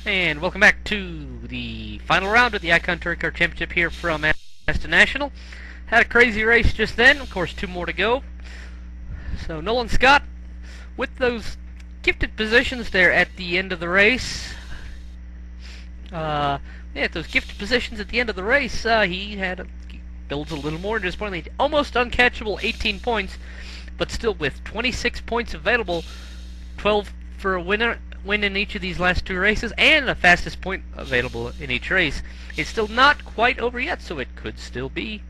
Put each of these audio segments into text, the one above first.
And welcome back to the final round of the iCON Touring Car Championship here from Aston National. Had a crazy race just then, of course 2 more to go. So Nolan Scott, with those gifted positions there at the end of the race, those gifted positions at the end of the race, he builds a little more disappointingly. Almost uncatchable 18 points, but still with 26 points available, 12 for a win in each of these last 2 races, and the fastest point available in each race. It's still not quite over yet, so it could still be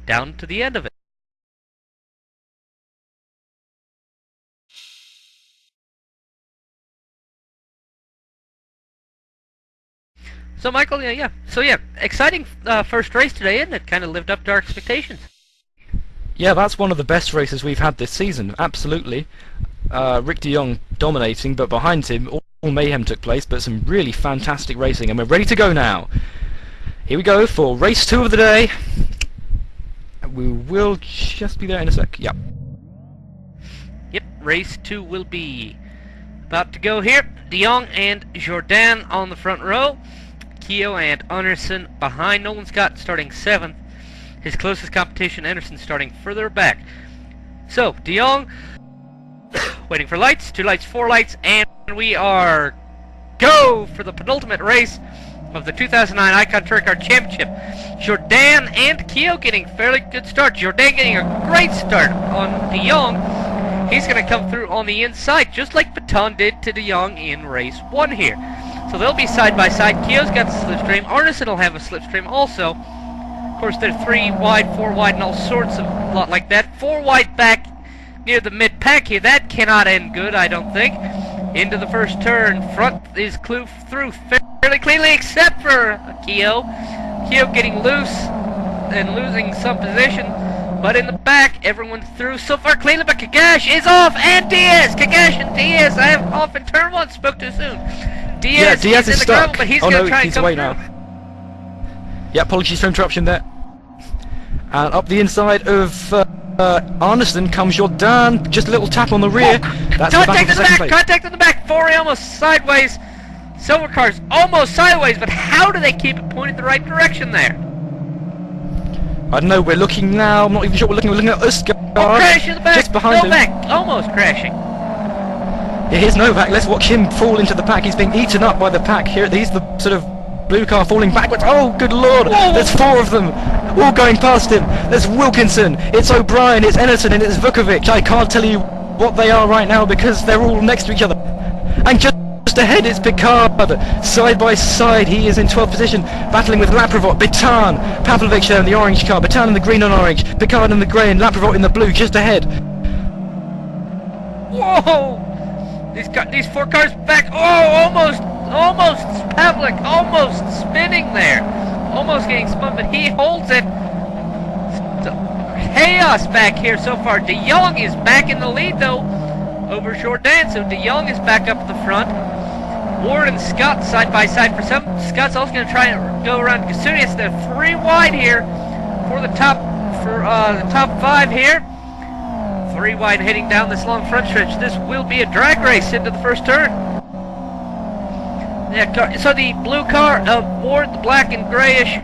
down to the end of it. So Michael, exciting first race today, and it kind of lived up to our expectations. Yeah, that's one of the best races we've had this season, absolutely. Rick de Jong dominating, but behind him all mayhem took place, but some really fantastic racing, and we're ready to go now. Here we go for race 2 of the day. We will just be there in a sec. Yep, race 2 will be about to go here. De Jong and Jourdain on the front row. Keogh and Anderson behind. Nolan Scott starting 7th. His closest competition, Anderson, starting further back. So, de Jong waiting for lights, 2 lights, 4 lights, and we are go for the penultimate race of the 2009 iCON Touring Car Championship. Jourdain and Keogh getting fairly good start. Jourdain getting a great start on de Jong. He's going to come through on the inside, just like Baton did to de Jong in race 1 here. So they'll be side by side. Keogh's got the slipstream. Anderson will have a slipstream also. Of course, they're 3 wide, 4 wide, and all sorts of lot like that. 4 wide back near the mid-pack here. That cannot end good, I don't think. Into the first turn. Front is through fairly cleanly, except for Keogh. Keogh getting loose and losing some position. But in the back, everyone's through so far cleanly. But Kagash is off, and Diaz! Kagash and Diaz, I have off in turn 1, spoke too soon. Diaz is in the gravel, but he's going to try and come through. Now. Yeah, apologies for interruption there. And up the inside of Anderson comes Jourdain, just a little tap on the rear. That's contact in the back, 4 almost sideways. Silver Car's almost sideways, but how do they keep it pointed the right direction there? I don't know, we're looking now, I'm not even sure we're looking at Aston. Crash in the back, just behind Novak, him. almost crashing. Yeah, here's Novak, let's watch him fall into the pack. He's being eaten up by the pack here. He's the sort of blue car falling backwards. Oh, good lord! Whoa. There's 4 of them, all going past him. There's Wilkinson, it's O'Brien, it's Enerton, and it's Vukovic. I can't tell you what they are right now because they're all next to each other. And just ahead it's Picard, side by side. He is in 12th position, battling with Laprovot, Bitan, Pavlovic there in the orange car, Bitan in the green and orange, Picard in the grey, and Laprovot in the blue, just ahead. Whoa! These 4 cars back. Oh, almost Pavlik, almost spinning there, almost getting spun, but he holds it. Chaos back here so far. De Jong is back in the lead though over Jourdain, so de Jong is back up at the front. Ward and Scott side by side for some. Scott's also going to try and go around Gasunias. They're 3 wide here for the top 5 here. 3 wide heading down this long front stretch. This will be a drag race into the first turn. Yeah, so the blue car of Ward, the black and grayish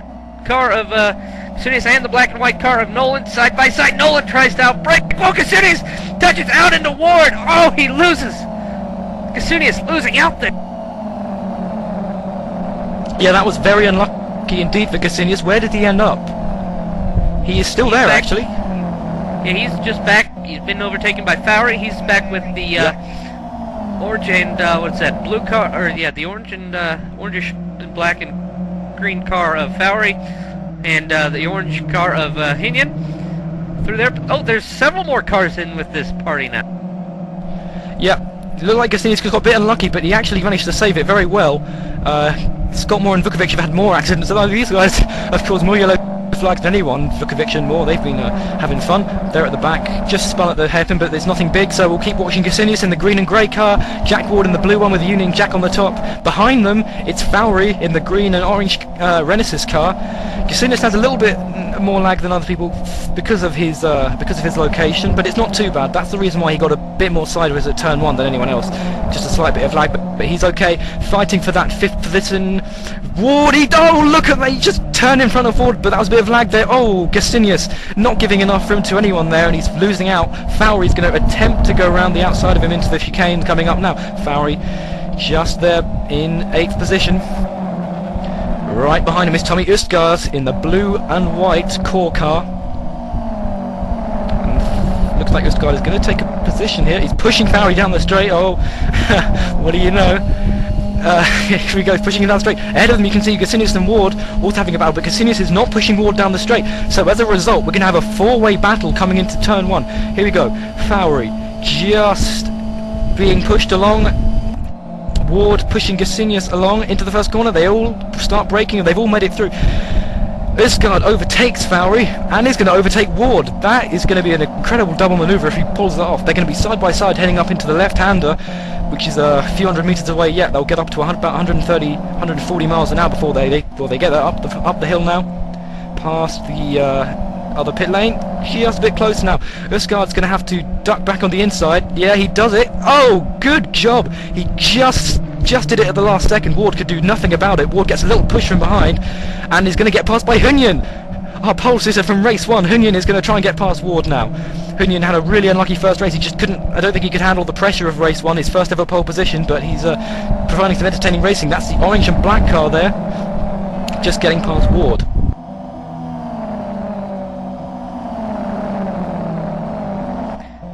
car of Gasunias, and the black and white car of Nolan side by side. Nolan tries to outbrake. Oh, Gasunias touches out into Ward. Oh, he loses. Gasunias losing out there. Yeah, that was very unlucky indeed for Gasunias. Where did he end up? He is still there, actually. Yeah, he's just back. He's been overtaken by Fowry. He's back with the orange and what's that? Blue car, or yeah, the orange and orangish and black and green car of Fowry, and the orange car of Hinian through there. Oh, there's several more cars in with this party now. Yeah, it looked like Gasunias got a bit unlucky, but he actually managed to save it very well. Scott Moore and Vukovic have had more accidents than these guys. Of course, more yellow flags than anyone. Vukovic and Moore, they've been having fun. They're at the back, just spun at the hairpin, but there's nothing big, so we'll keep watching Gasunias in the green and grey car, Jack Ward in the blue one with the Union Jack on the top. Behind them, it's Fowry in the green and orange Renesis car. Gasunias has a little bit more lag than other people because of his location, but it's not too bad. That's the reason why he got a bit bit more sideways at turn 1 than anyone else. Just a slight bit of lag, but he's okay. Fighting for that 5th position. Ward, oh, look at that, he just turned in front of Ward, but that was a bit of lag there. Oh, Gesinius not giving enough room to anyone there, and he's losing out. Fowry's going to attempt to go around the outside of him into the chicane coming up now. Fowry just there in 8th position. Right behind him is Tommy Østgaard in the blue and white core car. And looks like Østgaard is going to take a position here. He's pushing Fowry down the straight. Oh, what do you know? Here we go, pushing him down the straight. Ahead of them you can see Gesinius and Ward also having a battle, but Gesinius is not pushing Ward down the straight. So as a result, we're going to have a 4-way battle coming into turn 1. Here we go. Fowry just being pushed along. Ward pushing Gesinius along into the first corner. They all start braking and they've all made it through. Østgaard overtakes Fowry and is going to overtake Ward. That is going to be an incredible double manoeuvre if he pulls that off. They're going to be side by side heading up into the left-hander, which is a few hundred meters away yet. They'll get up to about 130, 140 miles an hour before they get there, up the hill now, past the other pit lane. Just a bit closer now. Østgaard's going to have to duck back on the inside. Yeah, he does it. Oh, good job. He just did it at the last second. Ward could do nothing about it. Ward gets a little push from behind and is going to get passed by Hunyan. Our pole sitter from race 1. Hunyan is going to try and get past Ward now. Hunyan had a really unlucky first race. He just couldn't, I don't think he could handle the pressure of race 1, his first ever pole position, but he's providing some entertaining racing. That's the orange and black car there, just getting past Ward.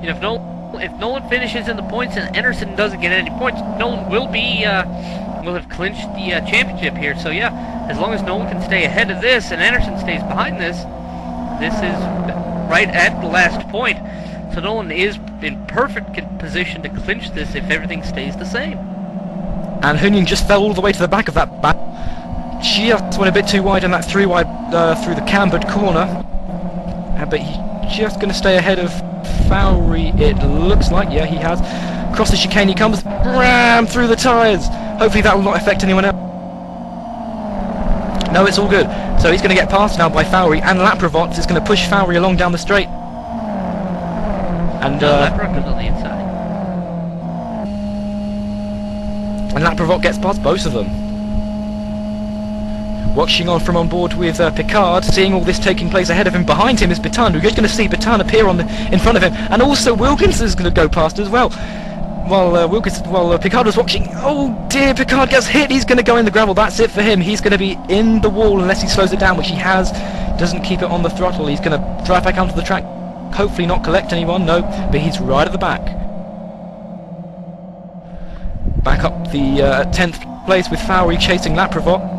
You know, if Nolan finishes in the points and Anderson doesn't get any points, Nolan will have clinched the championship here. So yeah, as long as Nolan can stay ahead of this and Anderson stays behind this is right at the last point. So Nolan is in perfect position to clinch this if everything stays the same. And Hunyan just fell all the way to the back of that back. Just went a bit too wide on that 3-wide through the cambered corner. But he's just going to stay ahead of Fowry, it looks like. Yeah, he has. Across the chicane he comes. Ram through the tyres. Hopefully that will not affect anyone else. No, it's all good. So he's going to get passed now by Fowry, and Laprovot is going to push Fowry along down the straight. And Laprovot goes on the inside. And Laprovot gets past both of them. Watching on from on board with Picard, seeing all this taking place ahead of him. Behind him is Baton. We're just going to see Baton appear in front of him, and also Wilkins is going to go past as well. While Picard was watching, oh dear, Picard gets hit. He's going to go in the gravel. That's it for him. He's going to be in the wall unless he slows it down, which he has. Doesn't keep it on the throttle. He's going to drive back onto the track. Hopefully not collect anyone. No, but he's right at the back. Back up the 10th place with Fowry chasing Laprovot.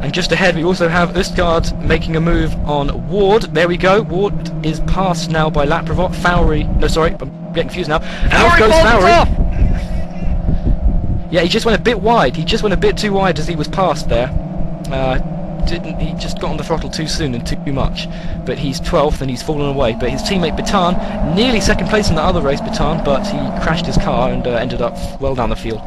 And just ahead we also have Østgaard making a move on Ward. There we go. Ward is passed now by Laprovot. Fowry, no sorry, I'm getting confused now. And off goes Fowry. Yeah, he just went a bit wide. He just went a bit too wide as he was passed there. He just got on the throttle too soon and too much. But he's 12th and he's fallen away. But his teammate Baton, nearly second place in the other race, Baton, but he crashed his car and ended up well down the field.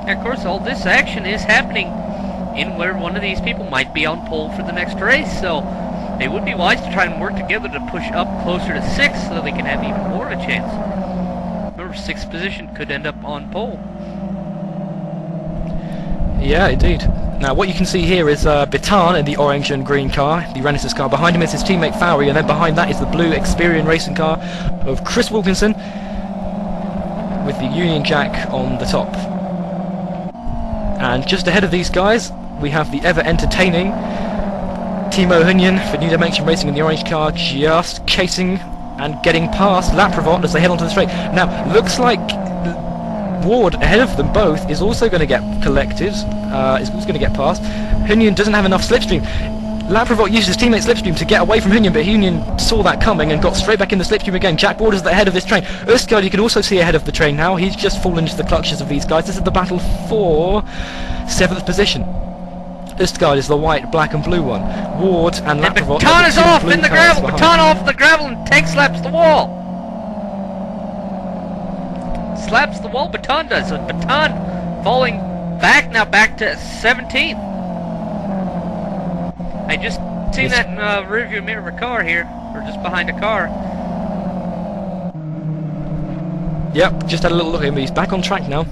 Of course, all this action is happening in where one of these people might be on pole for the next race, so it would be wise to try and work together to push up closer to 6 so they can have even more of a chance. Remember, 6th position could end up on pole. Yeah, indeed. Now, what you can see here is Baton in the orange and green car, the Renesas car. Behind him is his teammate Fowry, and then behind that is the blue Experian racing car of Chris Wilkinson with the Union Jack on the top. And just ahead of these guys, we have the ever-entertaining Timo Hunyan for New Dimension Racing in the orange car, just chasing and getting past Laprovot as they head onto the straight. Now, looks like Ward, ahead of them both, is also going to get collected, is also going to get past. Hunyan doesn't have enough slipstream. Laprovot used his teammate Slipstream to get away from Hunyan, but Hunyan saw that coming and got straight back in the Slipstream again. Jack Ward is at the head of this train. Østgaard you can also see ahead of the train now. He's just fallen into the clutches of these guys. This is the battle for 7th position. Østgaard is the white, black and blue one. Ward and Laprovot... Baton is off in the gravel! Baton off the gravel and tank slaps the wall! Slaps the wall, Baton does. So Baton falling back now, back to 17th. I just seen that in rearview mirror of a car here, or just behind a car. Yep, just had a little look at him. He's back on track now.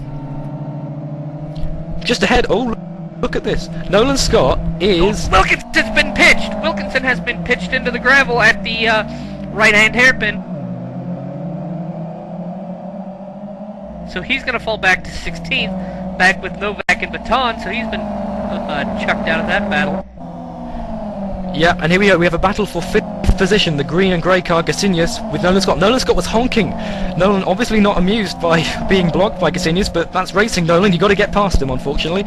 Just ahead. Oh, look at this. Nolan Scott is... Wilkinson's been pitched! Wilkinson has been pitched into the gravel at the right-hand hairpin. So he's going to fall back to 16th, back with Novak and Baton, so he's been chucked out of that battle. Yeah, and here we go. We have a battle for 5th position. The green and grey car, Gesinius, with Nolan Scott. Nolan Scott was honking. Nolan obviously not amused by being blocked by Gesinius, but that's racing, Nolan. You've got to get past him, unfortunately.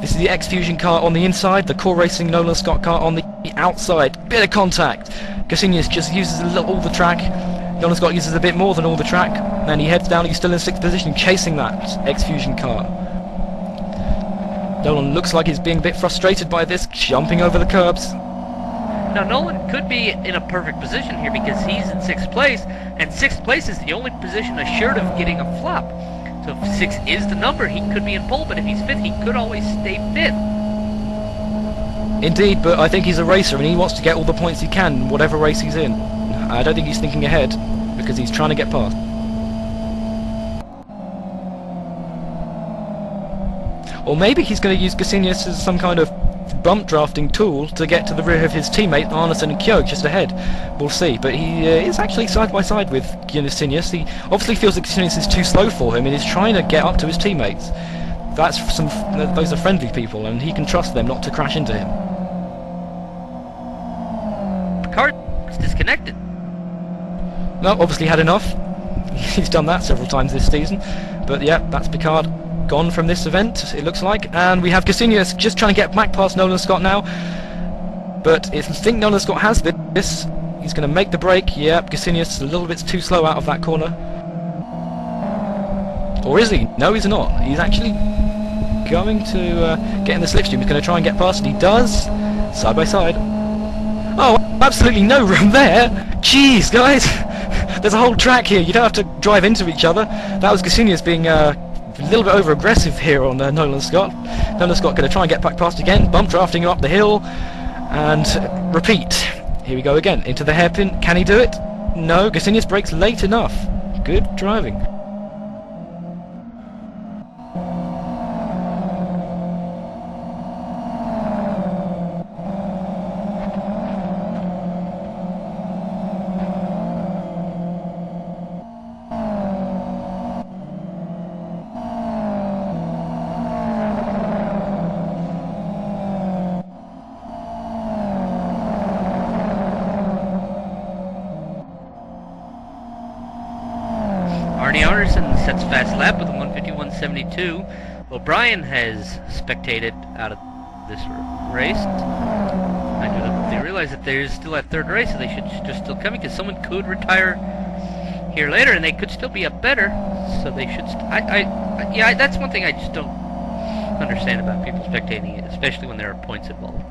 This is the X-Fusion car on the inside, the Core Racing Nolan Scott car on the outside. Bit of contact. Gesinius just uses all the track. Nolan Scott uses a bit more than all the track, and he heads down. He's still in 6th position, chasing that X-Fusion car. Nolan looks like he's being a bit frustrated by this, jumping over the curbs. Now Nolan could be in a perfect position here because he's in 6th place, and 6th place is the only position assured of getting a flop. So if 6 is the number, he could be in pole, but if he's 5th, he could always stay 5th. Indeed, but I think he's a racer and he wants to get all the points he can, whatever race he's in. I don't think he's thinking ahead, because he's trying to get past. Or maybe he's going to use Gesinius as some kind of bump drafting tool to get to the rear of his teammate Arneson and Kjog just ahead. We'll see, but he is actually side by side with Gesinius. He obviously feels that Gesinius is too slow for him and is trying to get up to his teammates. Those are friendly people, and he can trust them not to crash into him. Picard's disconnected. No, obviously had enough. He's done that several times this season. But yeah, that's Picard gone from this event, it looks like. And we have Gesinius just trying to get back past Nolan Scott now. But I think Nolan Scott has this. He's going to make the break. Yep, Gesinius is a little bit too slow out of that corner. Or is he? No, he's not. He's actually going to get in the slipstream. He's going to try and get past, and he does. Side by side. Oh, absolutely no room there. Jeez, guys. There's a whole track here. You don't have to drive into each other. That was Gesinius being a little bit over-aggressive here on Nolan Scott. Nolan Scott going to try and get back past again. Bump drafting him up the hill. And repeat. Here we go again. Into the hairpin. Can he do it? No. Gesinius brakes late enough. Good driving. Arneson sets fast lap with a 151.72. O'Brien has spectated out of this race. I know that they realize that there's still that 3rd race, so they should just still coming, because someone could retire here later, and they could still be up better. So they should. Yeah, that's one thing I just don't understand about people spectating it, especially when there are points involved.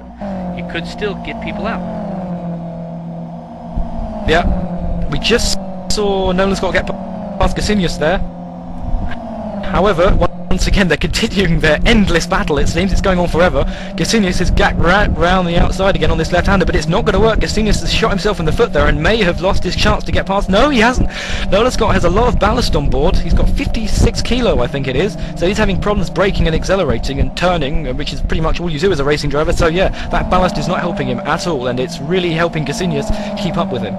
You could still get people out. Yeah, we just saw Nolan Scott get past Gesinius there. However, once again they're continuing their endless battle. It seems it's going on forever. Gesinius is gacked right round the outside again on this left-hander, but it's not going to work. Gesinius has shot himself in the foot there and may have lost his chance to get past. No, he hasn't. Nolan Scott has a lot of ballast on board. He's got 56 kilo, I think it is. So he's having problems braking and accelerating and turning, which is pretty much all you do as a racing driver. So yeah, that ballast is not helping him at all, and it's really helping Gesinius keep up with him.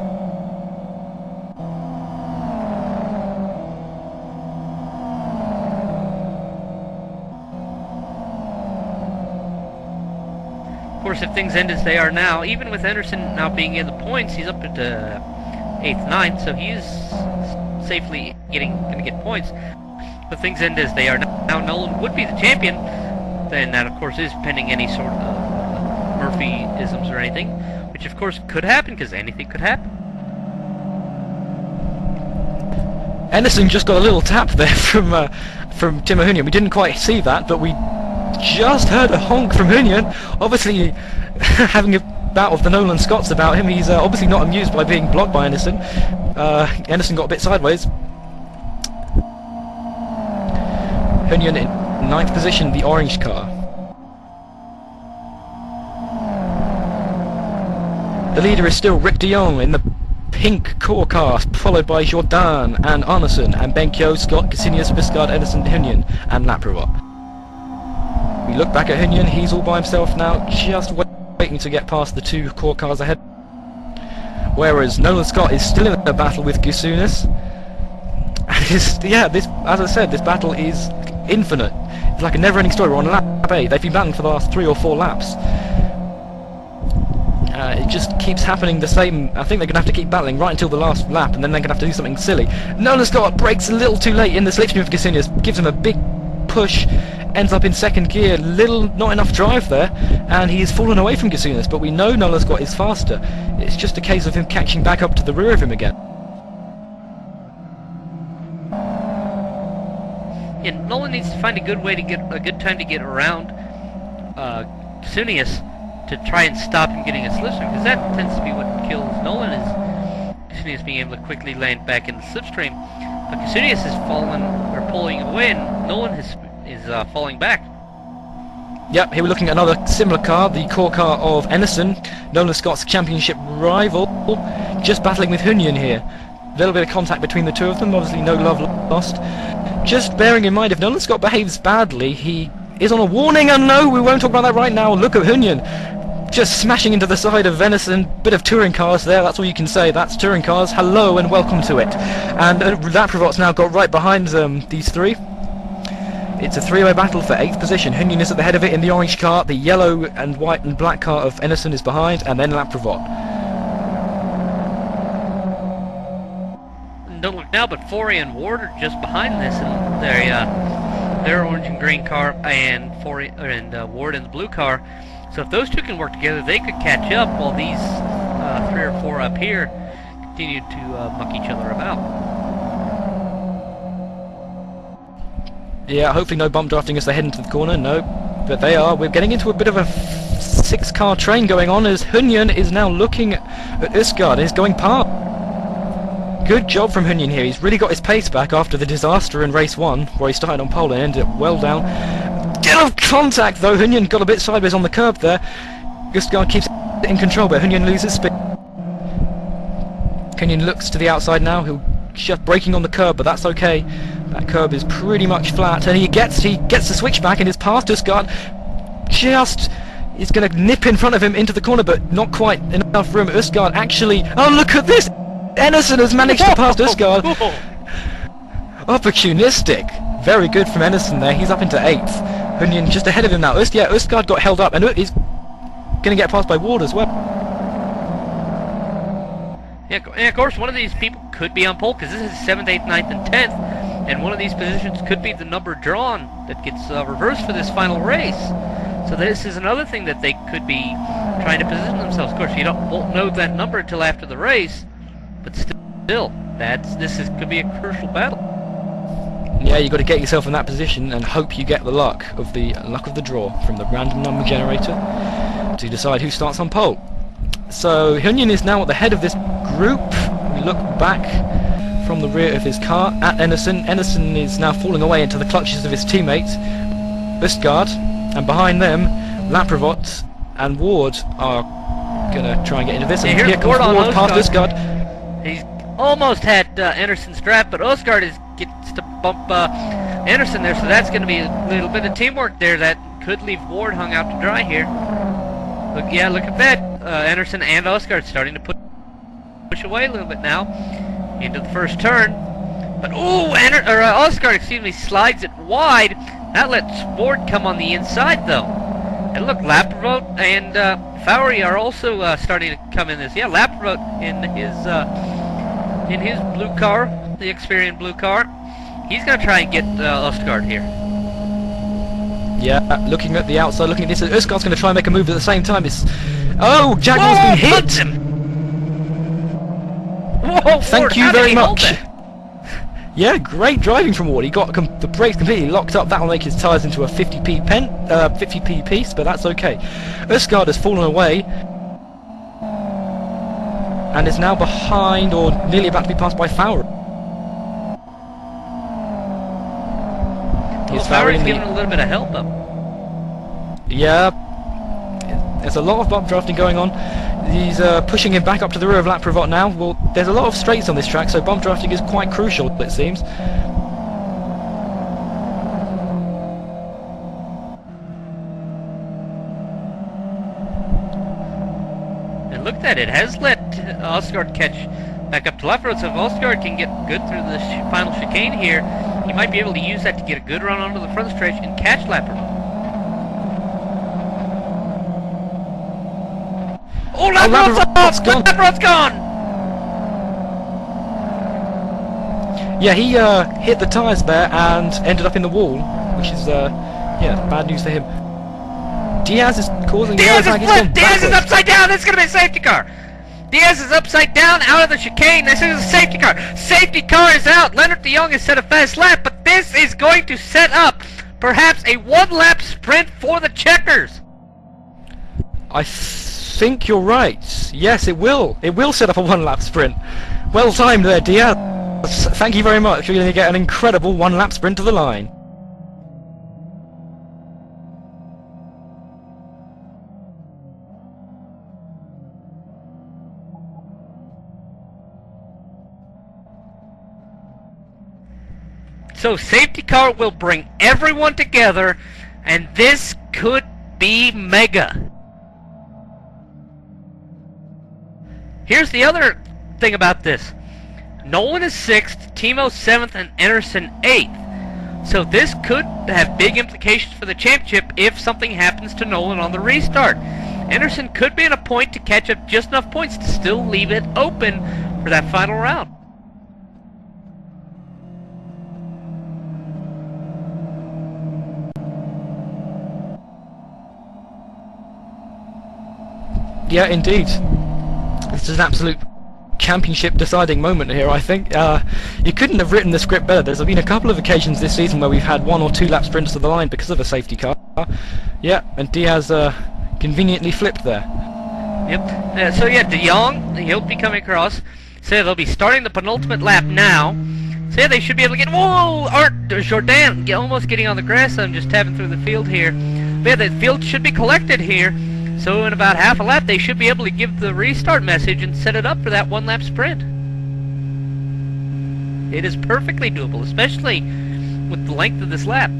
Of course, if things end as they are now, even with Anderson now being in the points, he's up at 8th, 9th, so he is safely going to get points. If things end as they are now, Nolan would be the champion. Then that, of course, is pending any sort of Murphy-isms or anything, which, of course, could happen, because anything could happen. Anderson just got a little tap there from Timo Hunyan. We didn't quite see that, but we just heard a honk from Hunyan, obviously having a bout of the Nolan Scotts about him. He's obviously not amused by being blocked by Anderson. Anderson got a bit sideways. Hunyan in 9th position, the orange car. The leader is still Rick de Jong in the pink core car, followed by Jordan and Arneson and Benkyo, Scott, Cassinius, Viscard, Edison, Hunyan and Laprovot. We look back at Hunyan, he's all by himself now, just waiting to get past the two core cars ahead. Whereas Nolan Scott is still in a battle with Gusunis. Yeah, as I said, this battle is infinite. It's like a never-ending story. We're on lap 8. They've been battling for the last 3 or 4 laps. It just keeps happening the same. I think they're going to have to keep battling right until the last lap, and then they're going to have to do something silly. Nolan Scott breaks a little too late in the slipstream of Gusunis, gives him a big push, ends up in second gear, not enough drive there, and he's fallen away from Gusunis, but we know Nolan Scott is faster. It's just a case of him catching back up to the rear of him again. Yeah, Nolan needs to find a good way to get a good time to get around Gusunis to try and stop him getting a slipstream, because that tends to be what kills Nolan, is Gusunis being able to quickly land back in the slipstream. But Gusunis is pulling away, and Nolan is falling back. Yep, here we're looking at another similar car, the core car of Enerson, Nolan Scott's championship rival, just battling with Hunyan here. A little bit of contact between the two of them, obviously no love lost. Just bearing in mind, if Nolan Scott behaves badly, he is on a warning, and no, we won't talk about that right now. Look at Hunyan, just smashing into the side of Venison. Bit of touring cars there, that's all you can say. That's touring cars, hello and welcome to it. And Laprovot's now got right behind these three. It's a three-way battle for 8th position. Hunyan is at the head of it in the orange car, the yellow and white and black car of Enerson is behind, and then Laprovot. Don't look now, but Forey and Ward are just behind this, and their orange and green car, and Ward in the blue car. So if those two can work together, they could catch up, while these 3 or 4 up here continue to muck each other about. Yeah, hopefully no bump drafting as they head into the corner, no, but they are. We're getting into a bit of a 6-car train going on, as Hunyan is now looking at Usgard and is going past. Good job from Hunyan here. He's really got his pace back after the disaster in race 1, where he started on pole and ended up well down. Bit of contact though. Hunyan got a bit sideways on the curb there. Usgard keeps it in control, but Hunyan loses speed. Hunyan looks to the outside now. He'll just braking on the curb, but that's okay. That curb is pretty much flat, and he gets the switchback and is past Usgard. Just is going to nip in front of him into the corner, but not quite enough room. Usgard actually. Oh, look at this! Enerson has managed to pass Usgard. Opportunistic. Very good from Enerson there. He's up into 8th. Hunyan just ahead of him now. Usgard got held up and is going to get passed by Ward as well. Yeah, and of course one of these people could be on pole, because this is 7th, 8th, 9th, and 10th, and one of these positions could be the number drawn that gets reversed for this final race. So this is another thing that they could be trying to position themselves. Of course, you won't know that number until after the race. But still, could be a crucial battle. Yeah, you got to get yourself in that position and hope you get the luck of the draw from the random number generator to decide who starts on pole. So Hunyan is now at the head of this group. We look back from the rear of his car at Enerson. Enerson is now falling away into the clutches of his teammate Usgard, and behind them Laprovot and Ward are gonna try and get into this. Yeah, and here comes Ward past Usgard. He's almost had Anderson's draft, but Usgard gets to bump Anderson there, so that's going to be a little bit of teamwork there that could leave Ward hung out to dry here. Look at that. Anderson and Usgard starting to push away a little bit now into the first turn. But Usgard, slides it wide. That lets Ward come on the inside though. And look, Laprovot and Fowry are also starting to come in this. Yeah, Laprovot in his blue car, the Experian blue car. He's going to try and get Usgard here. Yeah, looking at the outside, looking at this, Usgard's going to try and make a move at the same time. Oh, Jaguar's been hit! Whoa, thank you very much. Yeah, great driving from Ward. He got the brakes completely locked up. That'll make his tyres into a 50p piece, but that's okay. Usgard has fallen away and is now behind, or nearly about to be passed by Fowler. Fowler's giving a little bit of help up. Yeah, there's a lot of bump drafting going on. He's pushing him back up to the rear of Laprovot now. Well, there's a lot of straights on this track, so bump drafting is quite crucial, it seems. And look at it, has let Osgard catch back up to Laprovot, so if Osgard can get good through the final chicane here, he might be able to use that to get a good run onto the front stretch and catch Laprovot. Oh, Laprovot's gone! Laprovot's gone! Yeah, he hit the tyres there and ended up in the wall, which is, yeah, bad news for him. Diaz is causing... Diaz is flipped! Diaz is upside down! This is going to be a safety car! Diaz is upside down, out of the chicane. This is a safety car. Safety car is out. Leonard de Jong has set a fast lap, but this is going to set up perhaps a one-lap sprint for the checkers. I think you're right. Yes, it will. It will set up a one-lap sprint. Well timed there, Diaz. Thank you very much. You're going to get an incredible one-lap sprint to the line. So safety car will bring everyone together, and this could be mega. Here's the other thing about this. Nolan is 6th, Timo 7th, and Anderson 8th. So this could have big implications for the championship if something happens to Nolan on the restart. Anderson could be in a point to catch up just enough points to still leave it open for that final round. Yeah, indeed. This is an absolute championship deciding moment here, I think. You couldn't have written the script better. There's been a couple of occasions this season where we've had 1 or 2 lap sprints to the line because of a safety car. Yeah, and Diaz conveniently flipped there. Yep. So yeah, de Jong, he'll be coming across. So they'll be starting the penultimate lap now. So yeah, they should be able to get... Whoa! Jourdain almost getting on the grass. I'm just tapping through the field here. But yeah, the field should be collected here. So in about half a lap, they should be able to give the restart message and set it up for that one-lap sprint. It is perfectly doable, especially with the length of this lap.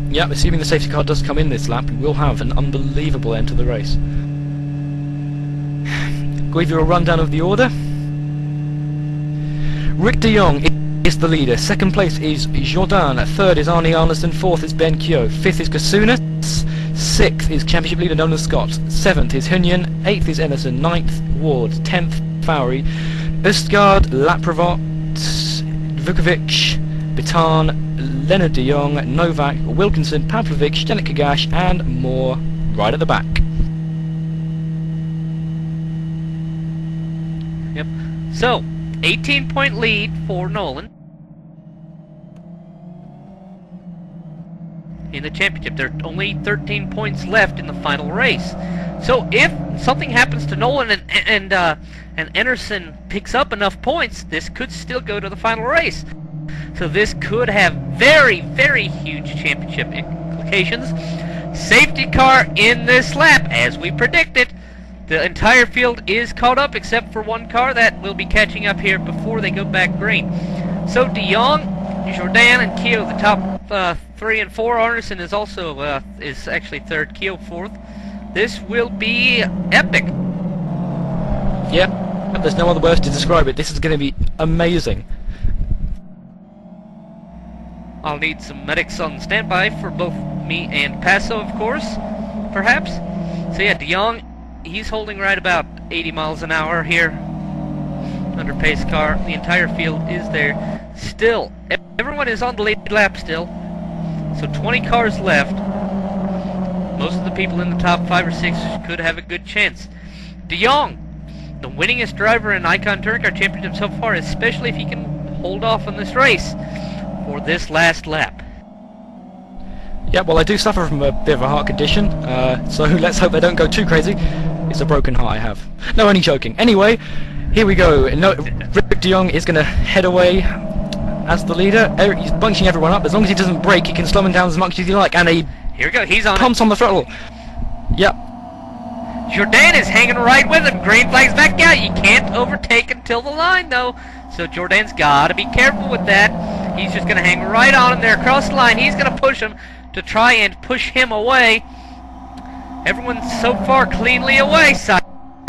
Yeah, assuming the safety car does come in this lap, we will have an unbelievable end to the race. Give you a rundown of the order. Rick de Jong is the leader. Second place is Jourdain. Third is Arnie Arneson. Fourth is Ben Keogh. Fifth is Kasunas. Sixth is championship leader Nolan Scott. Seventh is Hunyan. Eighth is Emerson. Ninth Ward. 10th Fowry. Østgaard, Laprovot, Vukovic, Bitan, Leonard de Jong, Novak, Wilkinson, Pavlovic, Zdenek Kagash, and more right at the back. Yep. So 18-point lead for Nolan in the championship. There are only 13 points left in the final race. So if something happens to Nolan and Anderson picks up enough points, this could still go to the final race. So this could have very, very huge championship implications. Safety car in this lap, as we predicted. The entire field is caught up except for one car that will be catching up here before they go back green. So de Jong, Jourdain, and Keogh, the top 3 and 4. Arneson is also is actually third, Keogh fourth. This will be epic. Yep, there's no other words to describe it. This is going to be amazing. I'll need some medics on standby for both me and Passo, of course, perhaps. So yeah, de Jong, he's holding right about 80 miles an hour here under pace car. The entire field is there. Still, everyone is on the lead lap still. So 20 cars left. Most of the people in the top 5 or 6 could have a good chance. De Jong, the winningest driver in iCON Touring Car Championship so far, especially if he can hold off on this race for this last lap. Yeah, well, I do suffer from a bit of a heart condition, so let's hope they don't go too crazy. It's a broken heart I have. No, only joking. Anyway, here we go. No, Rick de Jong is going to head away as the leader. He's bunching everyone up. As long as he doesn't brake, he can slow him down as much as he like. And Here we go. He's on Pumps on the throttle. Yep. Jourdain is hanging right with him. Green flag's back out. You can't overtake until the line, though. So Jourdain's got to be careful with that. He's just going to hang right on him there across the line. He's going to push him to try and push him away. Everyone's so far cleanly away. Side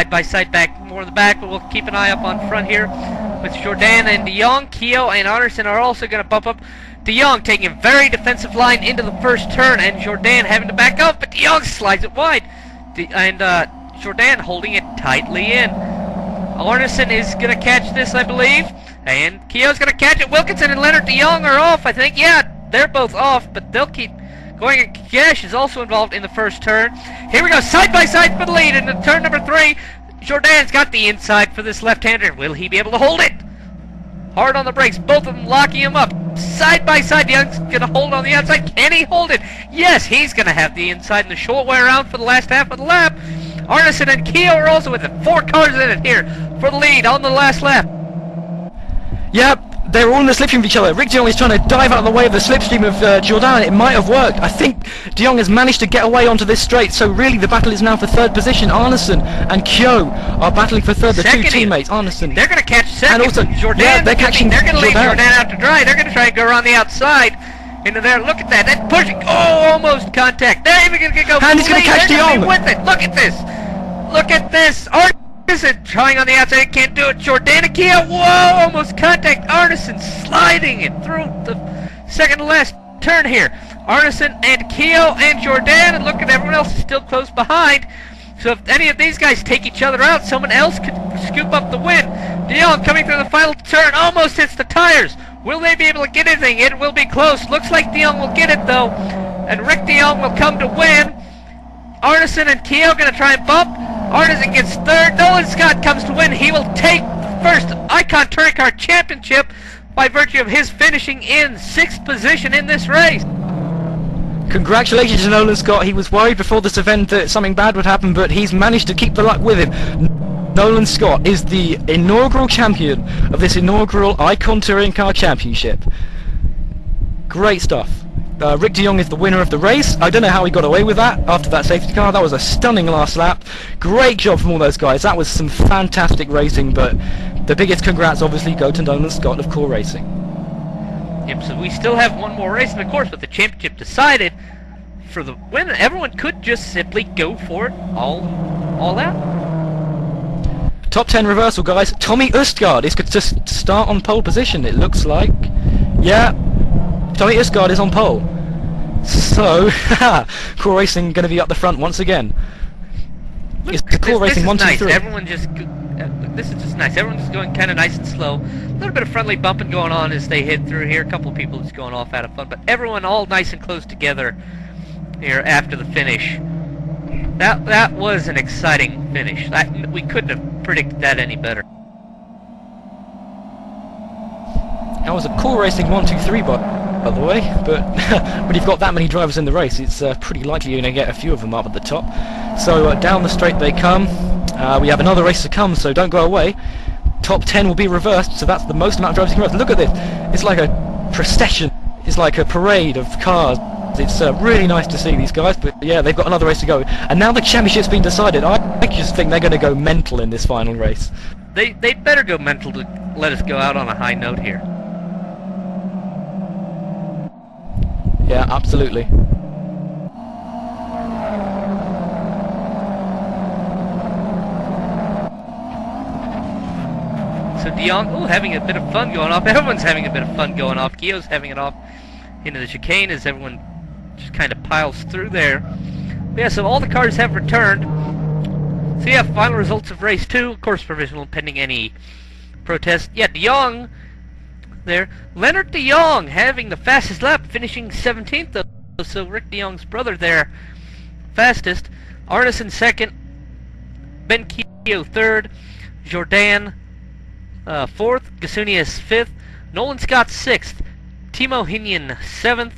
by side, back more in the back, but we'll keep an eye up on front here with Jourdain and De Jong. Keogh and Anderson are also going to bump up. De Jong taking a very defensive line into the first turn, and Jourdain having to back up, but De Jong slides it wide. Jourdain holding it tightly in. Arneson is going to catch this, I believe, and Keogh's going to catch it. Wilkinson and Leonard De Jong are off, I think. Yeah, they're both off, but they'll keep going. Gash is also involved in the first turn. Here we go, side by side for the lead in turn number 3. Jourdain's got the inside for this left-hander. Will he be able to hold it? Hard on the brakes, both of them locking him up. Side by side, De Jong's going to hold on the outside. Can he hold it? Yes, he's going to have the inside in the short way around for the last half of the lap. Arneson and Keogh are also with it. 4 cars in it here for the lead on the last lap. Yep. They're all in the slipstream of each other. Rick De Jong is trying to dive out of the way of the slipstream of Jourdain. It might have worked. I think De Jong has managed to get away onto this straight, so really the battle is now for 3rd position. Arneson and Keogh are battling for 3rd. The Second, 2 teammates, Arneson. They're going to catch 2nd. And also, Jourdain, yeah, they're catching they're going to leave Jourdain. Jourdain out to dry. They're going to try and go around the outside into there. Look at that. That's pushing. Oh, almost contact. They're even going to go. And he's going to catch De Jong. With it. Look at this. Look at this. Arneson trying on the outside, can't do it. Jourdain and Keogh, whoa, almost contact. Arneson sliding it through the second to last turn here. Arneson and Keogh and Jourdain, and look at everyone else is still close behind. So if any of these guys take each other out, someone else could scoop up the win. De Jong coming through the final turn, almost hits the tires. Will they be able to get anything? It will be close. Looks like De Jong will get it though, and Rick De Jong will come to win. Arneson and Keogh going to try and bump. Arneson gets 3rd. Nolan Scott comes to win. He will take the first iCON Touring Car Championship by virtue of his finishing in 6th position in this race. Congratulations to Nolan Scott. He was worried before this event that something bad would happen, but he's managed to keep the luck with him. Nolan Scott is the inaugural champion of this inaugural iCON Touring Car Championship. Great stuff. Rick De Jong is the winner of the race. I don't know how he got away with that after that safety car. That was a stunning last lap. Great job from all those guys. That was some fantastic racing, but the biggest congrats obviously go to Nolan Scott of Core Racing. Yep, so we still have one more race, and of course with the championship decided for the win, everyone could just simply go for it all out. Top 10 reversal, guys. Tommy Østgaard is to start on pole position, it looks like. Yeah, Tommy Østgaard is on pole. So, Core Racing going to be up the front once again. It's Core Racing 1, 2, 3. Everyone just, this is just nice. Everyone's just going kind of nice and slow. A little bit of friendly bumping going on as they hit through here. A couple of people just going off out of fun, but everyone all nice and close together here after the finish. That was an exciting finish. We couldn't have predicted that any better. That was a Core Racing 1, 2, 3 by the way, but when you've got that many drivers in the race, it's pretty likely you're going to get a few of them up at the top. So down the straight they come. We have another race to come, so don't go away. Top 10 will be reversed, so that's the most amount of drivers you can reverse. Look at this. It's like a procession. It's like a parade of cars. It's really nice to see these guys, but yeah, they've got another race to go. And now the championship's been decided. I just think they're going to go mental in this final race. They'd better go mental to let us go out on a high note here. Yeah, absolutely. So De Jong, having a bit of fun going off. Everyone's having a bit of fun going off. Keogh's having it off into the chicane as everyone just kind of piles through there. But yeah, so all the cars have returned. So yeah, final results of race 2. Of course, provisional pending any protest. Yeah, De Jong there. Leonard De Jong having the fastest lap, finishing 17th though. So Rick De Jong's brother there, fastest. Arneson 2nd. Ben Keogh 3rd. Jourdain 4th. Gasunias 5th. Nolan Scott 6th. Timo Hinian 7th.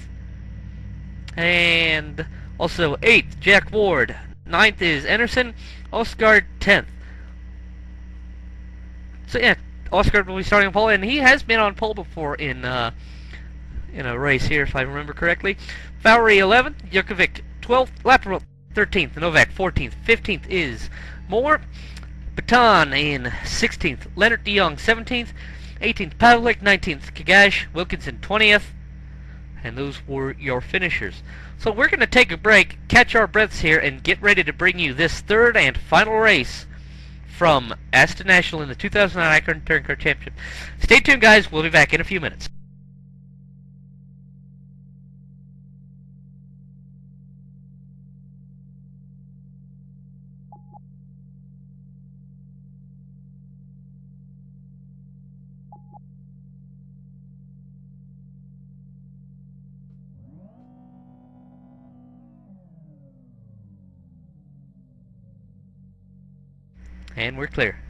And also 8th, Jack Ward. 9th is Anderson. Østgaard 10th. So yeah, Østgaard will be starting on pole, and he has been on pole before in in a race here, if I remember correctly. Valerie 11th, Yukovic 12th, Laprel 13th, Novak 14th, 15th is Moore, Baton in 16th, Leonard de Jong 17th, 18th Pavlik, 19th Kagash, Wilkinson 20th, and those were your finishers. So we're going to take a break, catch our breaths here, and get ready to bring you this third and final race from Aston National in the 2009 iCON Touring Car Championship. Stay tuned, guys. We'll be back in a few minutes. And we're clear.